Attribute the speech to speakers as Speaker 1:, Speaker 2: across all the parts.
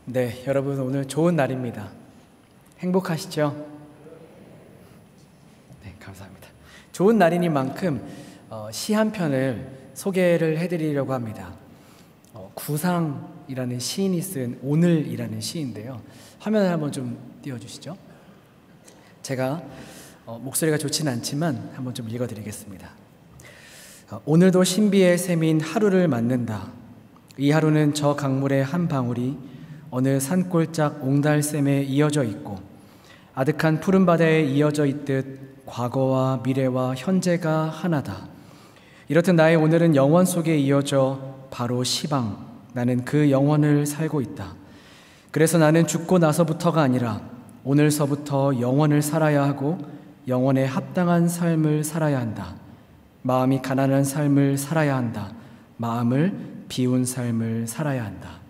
Speaker 1: 네, 여러분 오늘 좋은 날입니다. 행복하시죠? 네, 감사합니다. 좋은 날이니만큼 시 한 편을 소개를 해드리려고 합니다. 구상이라는 시인이 쓴 오늘이라는 시인데요. 화면을 한번 좀 띄워주시죠. 제가 목소리가 좋지는 않지만 한번 좀 읽어드리겠습니다. 오늘도 신비의 샘인 하루를 맞는다. 이 하루는 저 강물의 한 방울이 어느 산골짝 옹달샘에 이어져 있고 아득한 푸른 바다에 이어져 있듯 과거와 미래와 현재가 하나다. 이렇듯 나의 오늘은 영원 속에 이어져 바로 시방, 나는 그 영원을 살고 있다. 그래서 나는 죽고 나서부터가 아니라 오늘서부터 영원을 살아야 하고 영원에 합당한 삶을 살아야 한다. 마음이 가난한 삶을 살아야 한다. 마음을 비운 삶을 살아야 한다.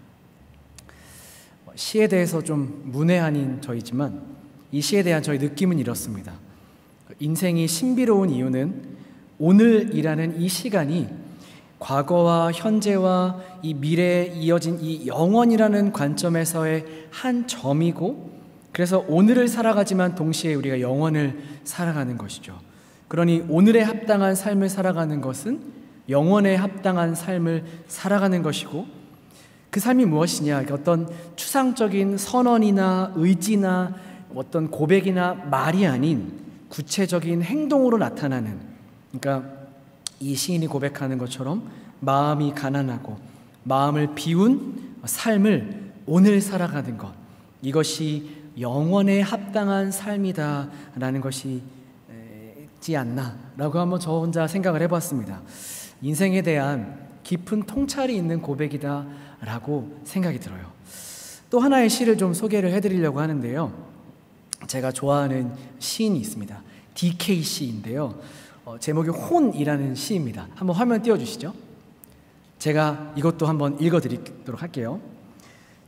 Speaker 1: 시에 대해서 좀 문외한인 저이지만 이 시에 대한 저희 느낌은 이렇습니다. 인생이 신비로운 이유는 오늘이라는 이 시간이 과거와 현재와 이 미래에 이어진 이 영원이라는 관점에서의 한 점이고, 그래서 오늘을 살아가지만 동시에 우리가 영원을 살아가는 것이죠. 그러니 오늘에 합당한 삶을 살아가는 것은 영원에 합당한 삶을 살아가는 것이고, 그 삶이 무엇이냐? 어떤 추상적인 선언이나 의지나 어떤 고백이나 말이 아닌 구체적인 행동으로 나타나는, 그러니까 이 시인이 고백하는 것처럼 마음이 가난하고 마음을 비운 삶을 오늘 살아가는 것, 이것이 영원에 합당한 삶이다라는 것이 있지 않나라고 한번 저 혼자 생각을 해봤습니다. 인생에 대한 깊은 통찰이 있는 고백이다라고 생각이 들어요. 또 하나의 시를 좀 소개를 해드리려고 하는데요. 제가 좋아하는 시인이 있습니다. DK 시인데요. 제목이 혼이라는 시입니다. 한번 화면 띄워주시죠. 제가 이것도 한번 읽어드리도록 할게요.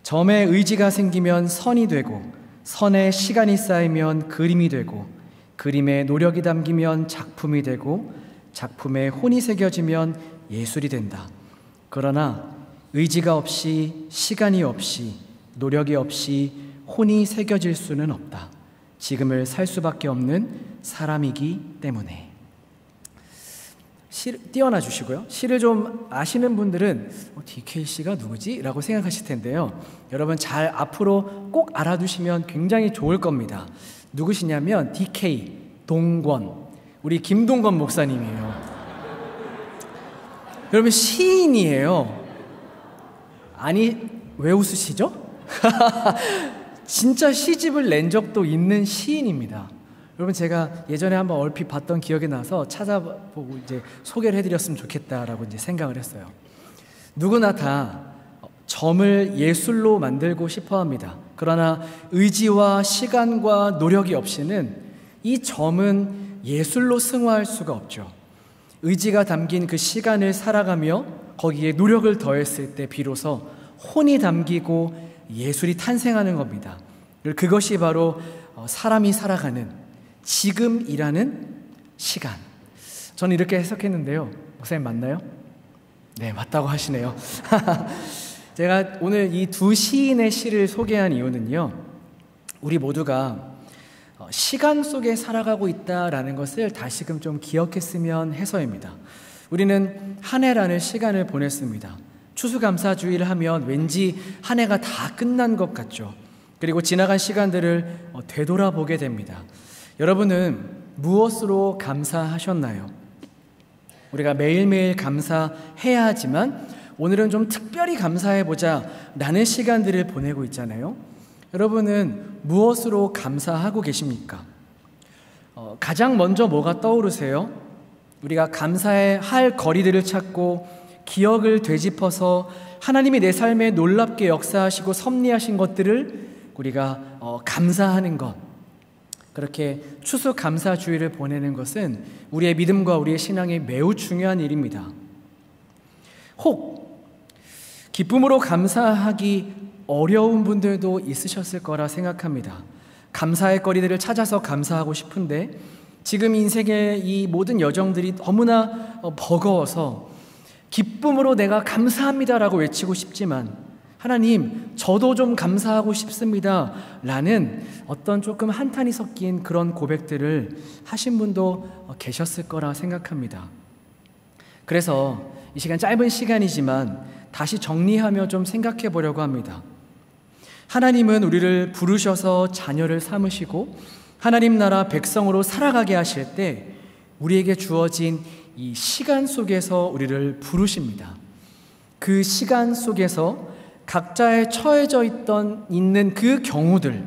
Speaker 1: 점에 의지가 생기면 선이 되고, 선에 시간이 쌓이면 그림이 되고, 그림에 노력이 담기면 작품이 되고, 작품에 혼이 새겨지면 예술이 된다. 그러나 의지가 없이, 시간이 없이, 노력이 없이 혼이 새겨질 수는 없다. 지금을 살 수밖에 없는 사람이기 때문에. 시 띄워놔 주시고요. 시를 좀 아시는 분들은 DK씨가 누구지? 라고 생각하실 텐데요. 여러분 잘 앞으로 꼭 알아두시면 굉장히 좋을 겁니다. 누구시냐면 DK, 동권, 우리 김동건 목사님이에요. 여러분 시인이에요. 아니, 왜 웃으시죠? 진짜 시집을 낸 적도 있는 시인입니다. 여러분 제가 예전에 한번 얼핏 봤던 기억이 나서 찾아보고 이제 소개를 해드렸으면 좋겠다라고 이제 생각을 했어요. 누구나 다 점을 예술로 만들고 싶어 합니다. 그러나 의지와 시간과 노력이 없이는 이 점은 예술로 승화할 수가 없죠. 의지가 담긴 그 시간을 살아가며 거기에 노력을 더했을 때 비로소 혼이 담기고 예술이 탄생하는 겁니다. 그것이 바로 사람이 살아가는 지금이라는 시간. 저는 이렇게 해석했는데요. 목사님 맞나요? 네, 맞다고 하시네요. 제가 오늘 이 두 시인의 시를 소개한 이유는요, 우리 모두가 시간 속에 살아가고 있다라는 것을 다시금 좀 기억했으면 해서입니다. 우리는 한 해라는 시간을 보냈습니다. 추수감사주의를 하면 왠지 한 해가 다 끝난 것 같죠. 그리고 지나간 시간들을 되돌아보게 됩니다. 여러분은 무엇으로 감사하셨나요? 우리가 매일매일 감사해야 하지만 오늘은 좀 특별히 감사해보자 라는 시간들을 보내고 있잖아요. 여러분은 무엇으로 감사하고 계십니까? 가장 먼저 뭐가 떠오르세요? 우리가 감사해야 할 거리들을 찾고 기억을 되짚어서 하나님이 내 삶에 놀랍게 역사하시고 섭리하신 것들을 우리가 감사하는 것, 그렇게 추수감사주의를 보내는 것은 우리의 믿음과 우리의 신앙에 매우 중요한 일입니다. 혹 기쁨으로 감사하기 어려운 분들도 있으셨을 거라 생각합니다. 감사의 거리들을 찾아서 감사하고 싶은데 지금 인생의 이 모든 여정들이 너무나 버거워서 기쁨으로 내가 감사합니다라고 외치고 싶지만 하나님, 저도 좀 감사하고 싶습니다 라는 어떤 조금 한탄이 섞인 그런 고백들을 하신 분도 계셨을 거라 생각합니다. 그래서 이 시간, 짧은 시간이지만 다시 정리하며 좀 생각해 보려고 합니다. 하나님은 우리를 부르셔서 자녀를 삼으시고 하나님 나라 백성으로 살아가게 하실 때 우리에게 주어진 이 시간 속에서 우리를 부르십니다. 그 시간 속에서 각자의 처해져 있는 그 경우들,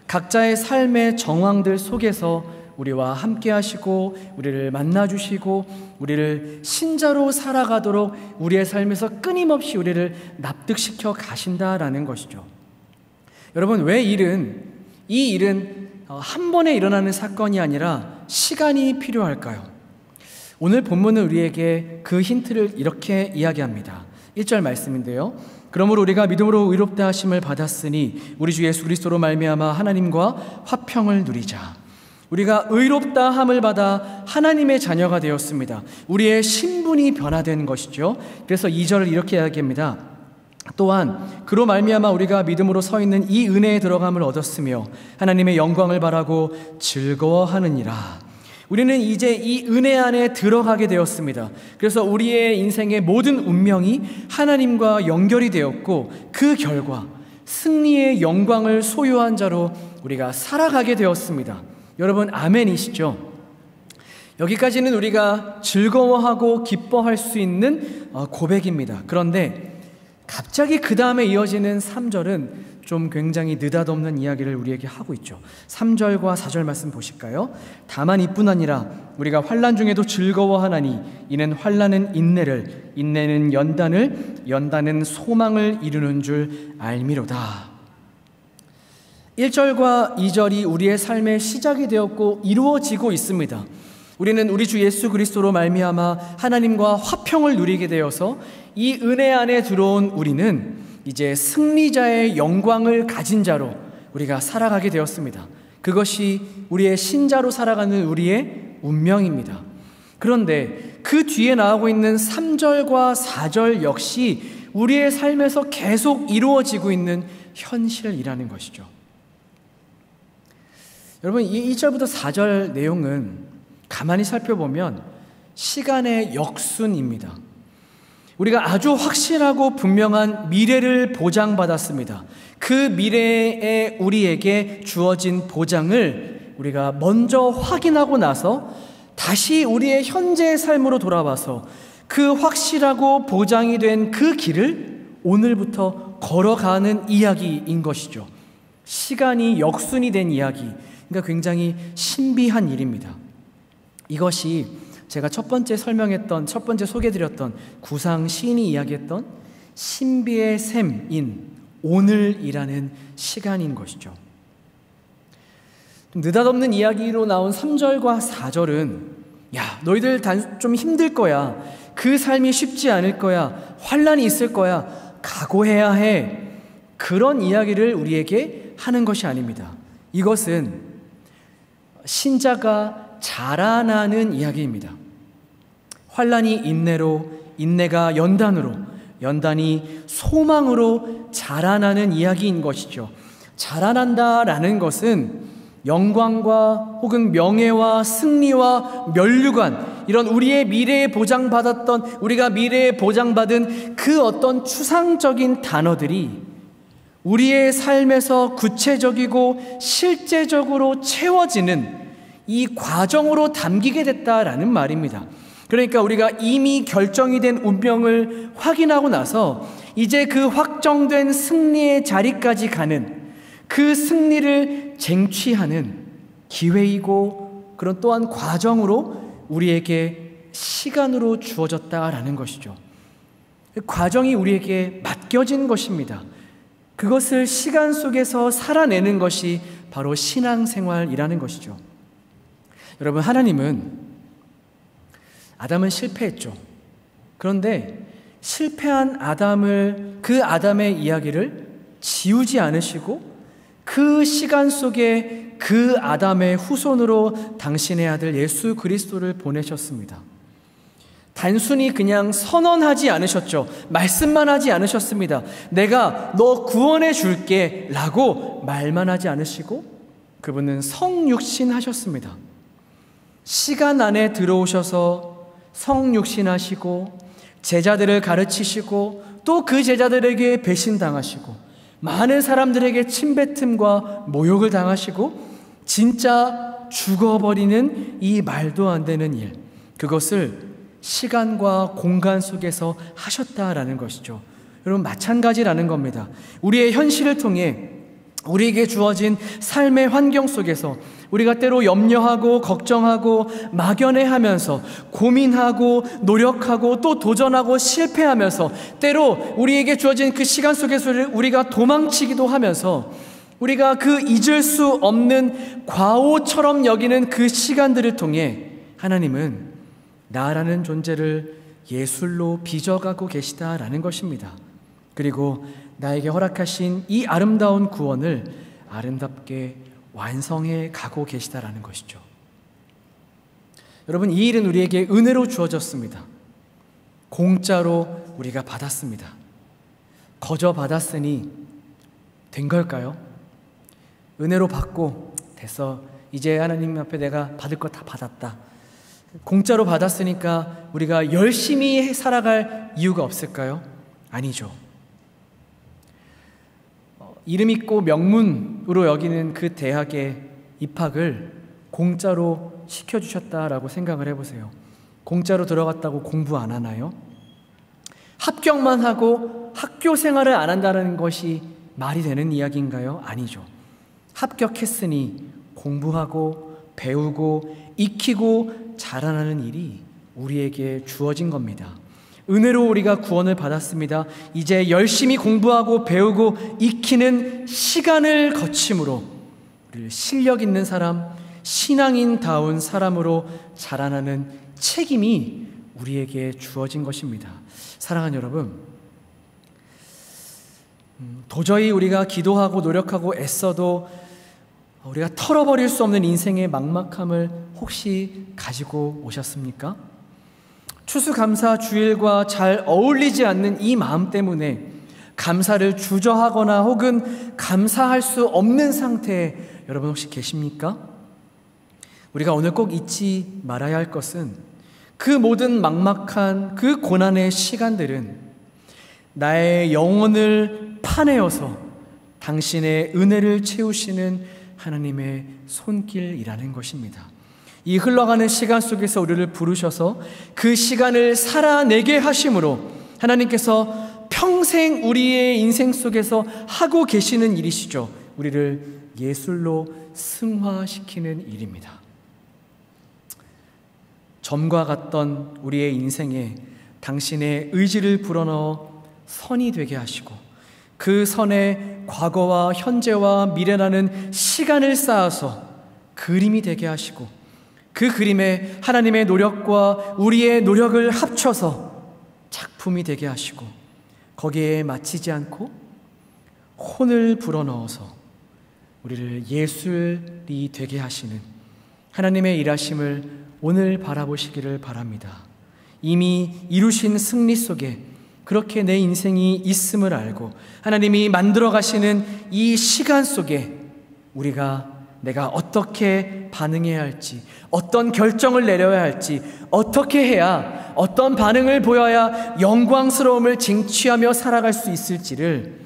Speaker 1: 각자의 삶의 정황들 속에서 우리와 함께 하시고 우리를 만나주시고 우리를 신자로 살아가도록 우리의 삶에서 끊임없이 우리를 납득시켜 가신다라는 것이죠. 여러분, 왜 이 일은 한 번에 일어나는 사건이 아니라 시간이 필요할까요? 오늘 본문은 우리에게 그 힌트를 이렇게 이야기합니다. 1절 말씀인데요. 그러므로 우리가 믿음으로 의롭다 하심을 받았으니 우리 주 예수 그리스도로 말미암아 하나님과 화평을 누리자. 우리가 의롭다 함을 받아 하나님의 자녀가 되었습니다. 우리의 신분이 변화된 것이죠. 그래서 2절을 이렇게 이야기합니다. 또한 그로 말미암아 우리가 믿음으로 서 있는 이 은혜에 들어감을 얻었으며 하나님의 영광을 바라고 즐거워하느니라. 우리는 이제 이 은혜 안에 들어가게 되었습니다. 그래서 우리의 인생의 모든 운명이 하나님과 연결이 되었고 그 결과 승리의 영광을 소유한 자로 우리가 살아가게 되었습니다. 여러분, 아멘이시죠? 여기까지는 우리가 즐거워하고 기뻐할 수 있는 고백입니다. 그런데 갑자기 그 다음에 이어지는 3절은 좀 굉장히 느닷없는 이야기를 우리에게 하고 있죠. 3절과 4절 말씀 보실까요? 다만 이뿐 아니라 우리가 환난 중에도 즐거워하나니 이는 환난은 인내를, 인내는 연단을, 연단은 소망을 이루는 줄 알미로다. 1절과 2절이 우리의 삶의 시작이 되었고 이루어지고 있습니다. 우리는 우리 주 예수 그리스도로 말미암아 하나님과 화평을 누리게 되어서 이 은혜 안에 들어온 우리는 이제 승리자의 영광을 가진 자로 우리가 살아가게 되었습니다. 그것이 우리의 신자로 살아가는 우리의 운명입니다. 그런데 그 뒤에 나오고 있는 3절과 4절 역시 우리의 삶에서 계속 이루어지고 있는 현실이라는 것이죠. 여러분, 이 1절부터 4절 내용은 가만히 살펴보면 시간의 역순입니다. 우리가 아주 확실하고 분명한 미래를 보장받았습니다. 그 미래에 우리에게 주어진 보장을 우리가 먼저 확인하고 나서 다시 우리의 현재의 삶으로 돌아와서 그 확실하고 보장이 된 그 길을 오늘부터 걸어가는 이야기인 것이죠. 시간이 역순이 된 이야기, 그러니까 굉장히 신비한 일입니다. 이것이 제가 첫 번째 소개해드렸던 구상 시인이 이야기했던 신비의 셈인 오늘이라는 시간인 것이죠. 좀 느닷없는 이야기로 나온 3절과 4절은 야, 너희들 좀 힘들 거야. 그 삶이 쉽지 않을 거야. 환난이 있을 거야. 각오해야 해. 그런 이야기를 우리에게 하는 것이 아닙니다. 이것은 신자가 자라나는 이야기입니다. 환난이 인내로, 인내가 연단으로, 연단이 소망으로 자라나는 이야기인 것이죠. 자라난다라는 것은 영광과 혹은 명예와 승리와 면류관, 이런 우리의 미래에 보장받았던, 우리가 미래에 보장받은 그 어떤 추상적인 단어들이 우리의 삶에서 구체적이고 실제적으로 채워지는 이 과정으로 담기게 됐다라는 말입니다. 그러니까 우리가 이미 결정이 된 운명을 확인하고 나서 이제 그 확정된 승리의 자리까지 가는, 그 승리를 쟁취하는 기회이고 그런 또한 과정으로 우리에게 시간으로 주어졌다라는 것이죠. 그 과정이 우리에게 맡겨진 것입니다. 그것을 시간 속에서 살아내는 것이 바로 신앙생활이라는 것이죠. 여러분, 아담은 실패했죠. 그런데 실패한 그 아담의 이야기를 지우지 않으시고 그 시간 속에 그 아담의 후손으로 당신의 아들 예수 그리스도를 보내셨습니다. 단순히 그냥 선언하지 않으셨죠. 말씀만 하지 않으셨습니다. 내가 너 구원해 줄게 라고 말만 하지 않으시고 그분은 성육신 하셨습니다. 시간 안에 들어오셔서 성육신 하시고 제자들을 가르치시고 또 그 제자들에게 배신당하시고 많은 사람들에게 침뱉음과 모욕을 당하시고 진짜 죽어버리는 이 말도 안 되는 일, 그것을 시간과 공간 속에서 하셨다라는 것이죠. 여러분, 마찬가지라는 겁니다. 우리의 현실을 통해 우리에게 주어진 삶의 환경 속에서 우리가 때로 염려하고 걱정하고 막연해하면서 고민하고 노력하고 또 도전하고 실패하면서 때로 우리에게 주어진 그 시간 속에서 우리가 도망치기도 하면서 우리가 그 잊을 수 없는 과오처럼 여기는 그 시간들을 통해 하나님은 나라는 존재를 예술로 빚어가고 계시다라는 것입니다. 그리고 나에게 허락하신 이 아름다운 구원을 아름답게 완성해 가고 계시다라는 것이죠. 여러분, 이 일은 우리에게 은혜로 주어졌습니다. 공짜로 우리가 받았습니다. 거저 받았으니 된 걸까요? 은혜로 받고 됐어, 이제 하나님 앞에 내가 받을 거 다 받았다, 공짜로 받았으니까 우리가 열심히 살아갈 이유가 없을까요? 아니죠. 이름 있고 명문으로 여기는 그 대학의 입학을 공짜로 시켜주셨다라고 생각을 해보세요. 공짜로 들어갔다고 공부 안 하나요? 합격만 하고 학교 생활을 안 한다는 것이 말이 되는 이야기인가요? 아니죠. 합격했으니 공부하고 배우고 익히고 자라나는 일이 우리에게 주어진 겁니다. 은혜로 우리가 구원을 받았습니다. 이제 열심히 공부하고 배우고 익히는 시간을 거침으로 우리를 실력 있는 사람, 신앙인다운 사람으로 자라나는 책임이 우리에게 주어진 것입니다. 사랑하는 여러분, 도저히 우리가 기도하고 노력하고 애써도 우리가 털어버릴 수 없는 인생의 막막함을 혹시 가지고 오셨습니까? 추수감사 주일과 잘 어울리지 않는 이 마음 때문에 감사를 주저하거나 혹은 감사할 수 없는 상태에 여러분 혹시 계십니까? 우리가 오늘 꼭 잊지 말아야 할 것은 그 모든 막막한 그 고난의 시간들은 나의 영혼을 파내어서 당신의 은혜를 채우시는 하나님의 손길이라는 것입니다. 이 흘러가는 시간 속에서 우리를 부르셔서 그 시간을 살아내게 하심으로 하나님께서 평생 우리의 인생 속에서 하고 계시는 일이시죠. 우리를 예술로 승화시키는 일입니다. 점과 같던 우리의 인생에 당신의 의지를 불어넣어 선이 되게 하시고 그 선에 과거와 현재와 미래라는 시간을 쌓아서 그림이 되게 하시고 그 그림에 하나님의 노력과 우리의 노력을 합쳐서 작품이 되게 하시고 거기에 마치지 않고 혼을 불어넣어서 우리를 예술이 되게 하시는 하나님의 일하심을 오늘 바라보시기를 바랍니다. 이미 이루신 승리 속에 그렇게 내 인생이 있음을 알고 하나님이 만들어 가시는 이 시간 속에 내가 어떻게 반응해야 할지, 어떤 결정을 내려야 할지, 어떻게 해야, 어떤 반응을 보여야 영광스러움을 쟁취하며 살아갈 수 있을지를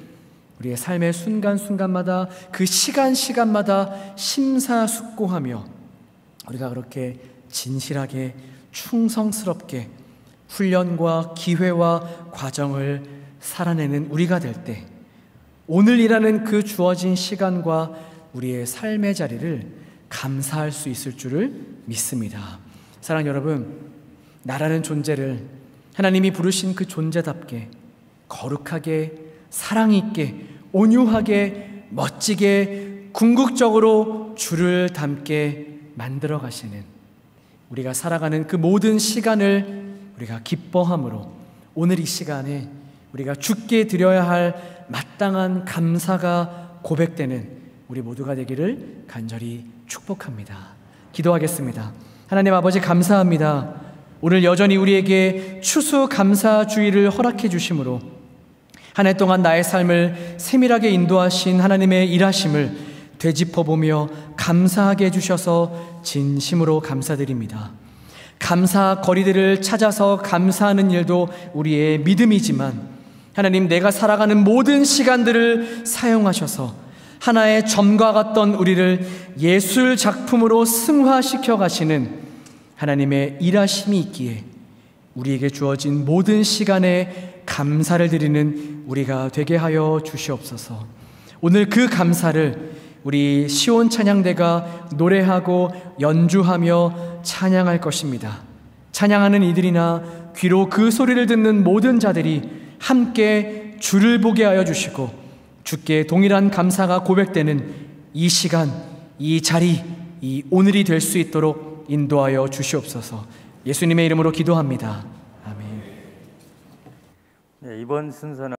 Speaker 1: 우리의 삶의 순간순간마다 그 시간마다 심사숙고하며 우리가 그렇게 진실하게 충성스럽게 훈련과 기회와 과정을 살아내는 우리가 될 때 오늘이라는 그 주어진 시간과 우리의 삶의 자리를 감사할 수 있을 줄을 믿습니다. 사랑하는 여러분, 나라는 존재를 하나님이 부르신 그 존재답게 거룩하게 사랑 있게 온유하게 멋지게 궁극적으로 주를 닮게 만들어 가시는 우리가 살아가는 그 모든 시간을 우리가 기뻐함으로 오늘 이 시간에 우리가 주께 드려야 할 마땅한 감사가 고백되는 우리 모두가 되기를 간절히 축복합니다. 기도하겠습니다. 하나님 아버지, 감사합니다. 오늘 여전히 우리에게 추수감사주의를 허락해 주심으로 한 해 동안 나의 삶을 세밀하게 인도하신 하나님의 일하심을 되짚어보며 감사하게 해주셔서 진심으로 감사드립니다. 감사 거리들을 찾아서 감사하는 일도 우리의 믿음이지만 하나님, 내가 살아가는 모든 시간들을 사용하셔서 하나의 점과 같던 우리를 예술 작품으로 승화시켜 가시는 하나님의 일하심이 있기에 우리에게 주어진 모든 시간에 감사를 드리는 우리가 되게 하여 주시옵소서. 오늘 그 감사를 우리 시온 찬양대가 노래하고 연주하며 찬양할 것입니다. 찬양하는 이들이나 귀로 그 소리를 듣는 모든 자들이 함께 주를 보게 하여 주시고 주께 동일한 감사가 고백되는 이 시간, 이 자리, 이 오늘이 될 수 있도록 인도하여 주시옵소서. 예수님의 이름으로 기도합니다. 아멘.
Speaker 2: 네, 이번 순서는